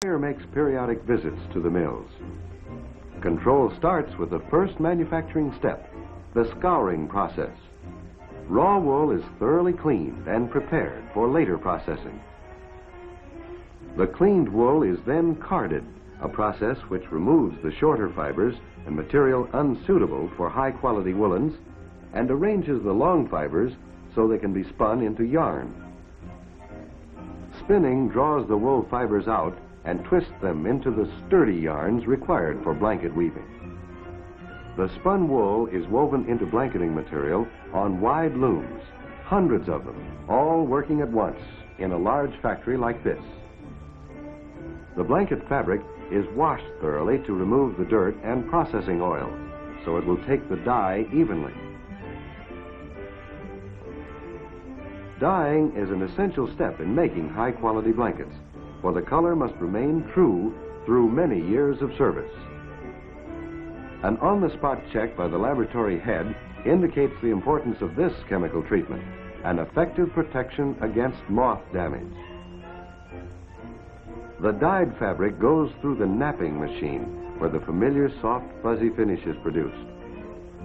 Supplier makes periodic visits to the mills. Control starts with the first manufacturing step, the scouring process. Raw wool is thoroughly cleaned and prepared for later processing. The cleaned wool is then carded, a process which removes the shorter fibers and material unsuitable for high-quality woolens and arranges the long fibers so they can be spun into yarn. Spinning draws the wool fibers out and twists them into the sturdy yarns required for blanket weaving. The spun wool is woven into blanketing material on wide looms, hundreds of them, all working at once in a large factory like this. The blanket fabric is washed thoroughly to remove the dirt and processing oil, so it will take the dye evenly. Dyeing is an essential step in making high-quality blankets, for the color must remain true through many years of service. An on-the-spot check by the laboratory head indicates the importance of this chemical treatment, an effective protection against moth damage. The dyed fabric goes through the napping machine, where the familiar soft, fuzzy finish is produced.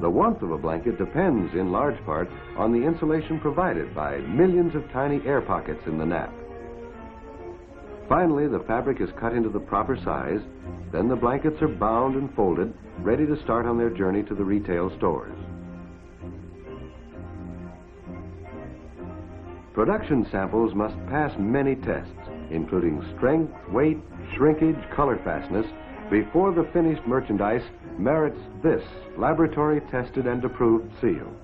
The warmth of a blanket depends in large part on the insulation provided by millions of tiny air pockets in the nap. Finally, the fabric is cut into the proper size, then the blankets are bound and folded, ready to start on their journey to the retail stores. Production samples must pass many tests, including strength, weight, shrinkage, color fastness, before the finished merchandise merits this laboratory-tested and approved seal.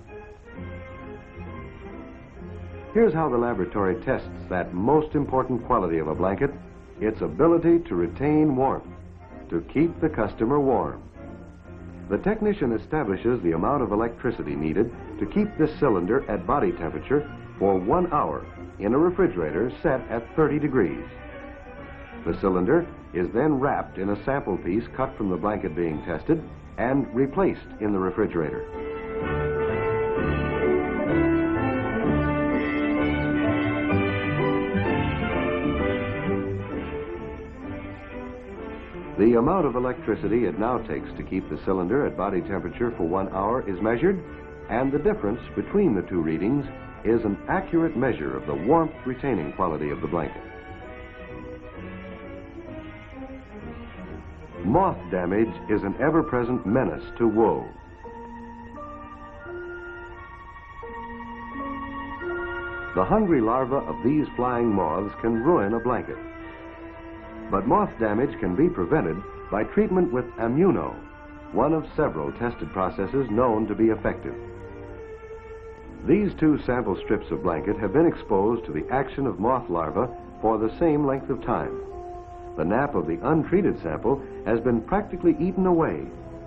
Here's how the laboratory tests that most important quality of a blanket, its ability to retain warmth, to keep the customer warm. The technician establishes the amount of electricity needed to keep this cylinder at body temperature for 1 hour in a refrigerator set at 30 degrees. The cylinder is then wrapped in a sample piece cut from the blanket being tested and replaced in the refrigerator. The amount of electricity it now takes to keep the cylinder at body temperature for 1 hour is measured, and the difference between the two readings is an accurate measure of the warmth-retaining quality of the blanket. Moth damage is an ever-present menace to wool. The hungry larvae of these flying moths can ruin a blanket. But moth damage can be prevented by treatment with Ammuno, one of several tested processes known to be effective. These two sample strips of blanket have been exposed to the action of moth larvae for the same length of time. The nap of the untreated sample has been practically eaten away,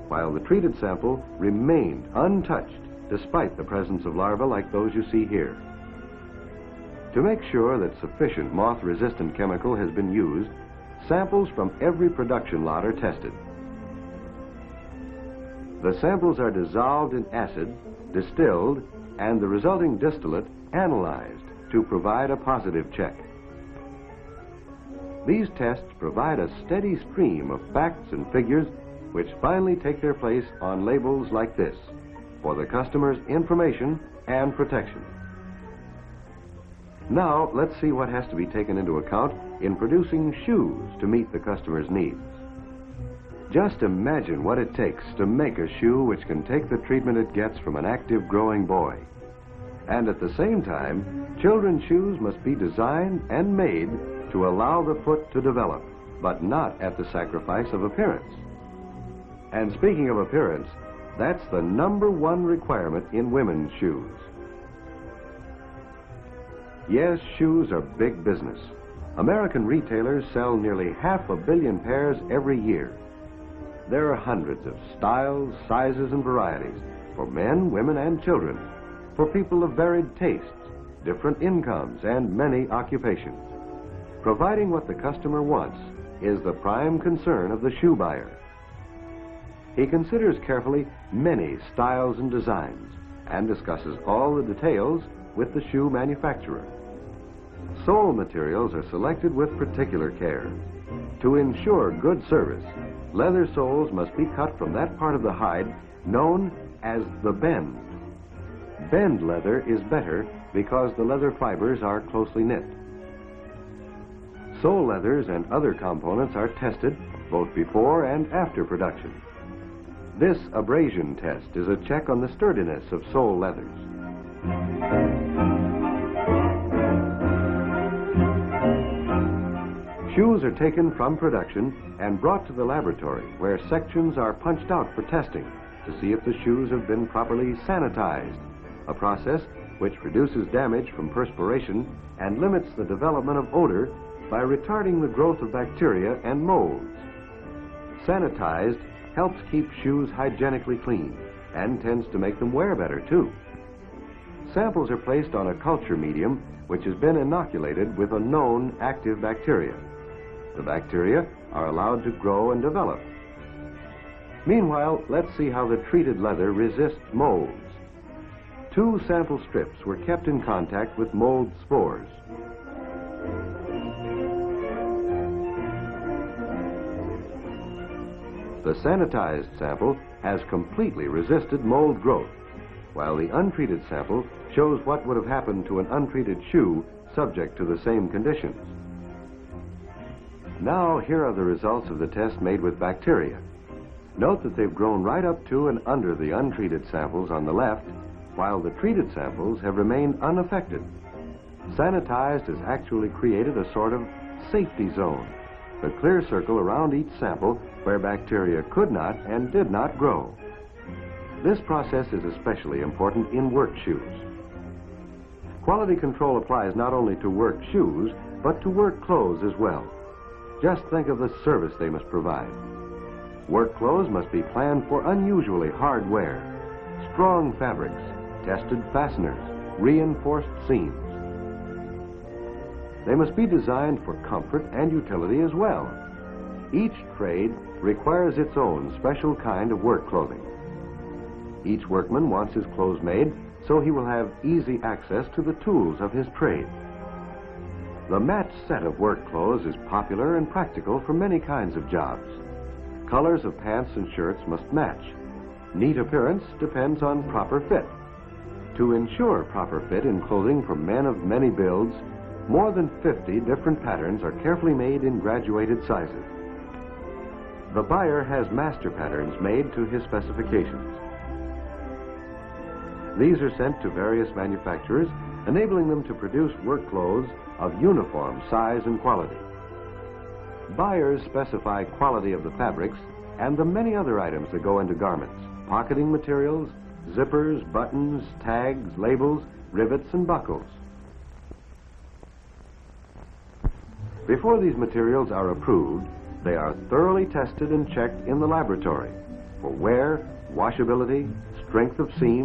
while the treated sample remained untouched despite the presence of larvae like those you see here. To make sure that sufficient moth-resistant chemical has been used, samples from every production lot are tested. The samples are dissolved in acid, distilled, and the resulting distillate analyzed to provide a positive check. These tests provide a steady stream of facts and figures which finally take their place on labels like this for the customer's information and protection. Now, let's see what has to be taken into account in producing shoes to meet the customer's needs. Just imagine what it takes to make a shoe which can take the treatment it gets from an active growing boy. And at the same time, children's shoes must be designed and made to allow the foot to develop, but not at the sacrifice of appearance. And speaking of appearance, that's the #1 requirement in women's shoes. Yes, shoes are big business. American retailers sell nearly 500 million pairs every year. There are hundreds of styles, sizes, and varieties for men, women, and children, for people of varied tastes, different incomes, and many occupations. Providing what the customer wants is the prime concern of the shoe buyer. He considers carefully many styles and designs and discusses all the details with the shoe manufacturer. Sole materials are selected with particular care. To ensure good service, leather soles must be cut from that part of the hide known as the bend. Bend leather is better because the leather fibers are closely knit. Sole leathers and other components are tested both before and after production. This abrasion test is a check on the sturdiness of sole leathers. Shoes are taken from production and brought to the laboratory where sections are punched out for testing to see if the shoes have been properly sanitized, a process which reduces damage from perspiration and limits the development of odor by retarding the growth of bacteria and molds. Sanitized helps keep shoes hygienically clean and tends to make them wear better too. Samples are placed on a culture medium which has been inoculated with a known active bacteria. The bacteria are allowed to grow and develop. Meanwhile, let's see how the treated leather resists molds. 2 sample strips were kept in contact with mold spores. The sanitized sample has completely resisted mold growth, while the untreated sample shows what would have happened to an untreated shoe subject to the same conditions. Now, here are the results of the test made with bacteria. Note that they've grown right up to and under the untreated samples on the left, while the treated samples have remained unaffected. Sanitized has actually created a sort of safety zone, the clear circle around each sample where bacteria could not and did not grow. This process is especially important in work shoes. Quality control applies not only to work shoes, but to work clothes as well. Just think of the service they must provide. Work clothes must be planned for unusually hard wear, strong fabrics, tested fasteners, reinforced seams. They must be designed for comfort and utility as well. Each trade requires its own special kind of work clothing. Each workman wants his clothes made so he will have easy access to the tools of his trade. The matched set of work clothes is popular and practical for many kinds of jobs. Colors of pants and shirts must match. Neat appearance depends on proper fit. To ensure proper fit in clothing for men of many builds, more than 50 different patterns are carefully made in graduated sizes. The buyer has master patterns made to his specifications. These are sent to various manufacturers, enabling them to produce work clothes of uniform size and quality. Buyers specify quality of the fabrics and the many other items that go into garments: pocketing materials, zippers, buttons, tags, labels, rivets, and buckles. Before these materials are approved, they are thoroughly tested and checked in the laboratory for wear, washability, strength of seam,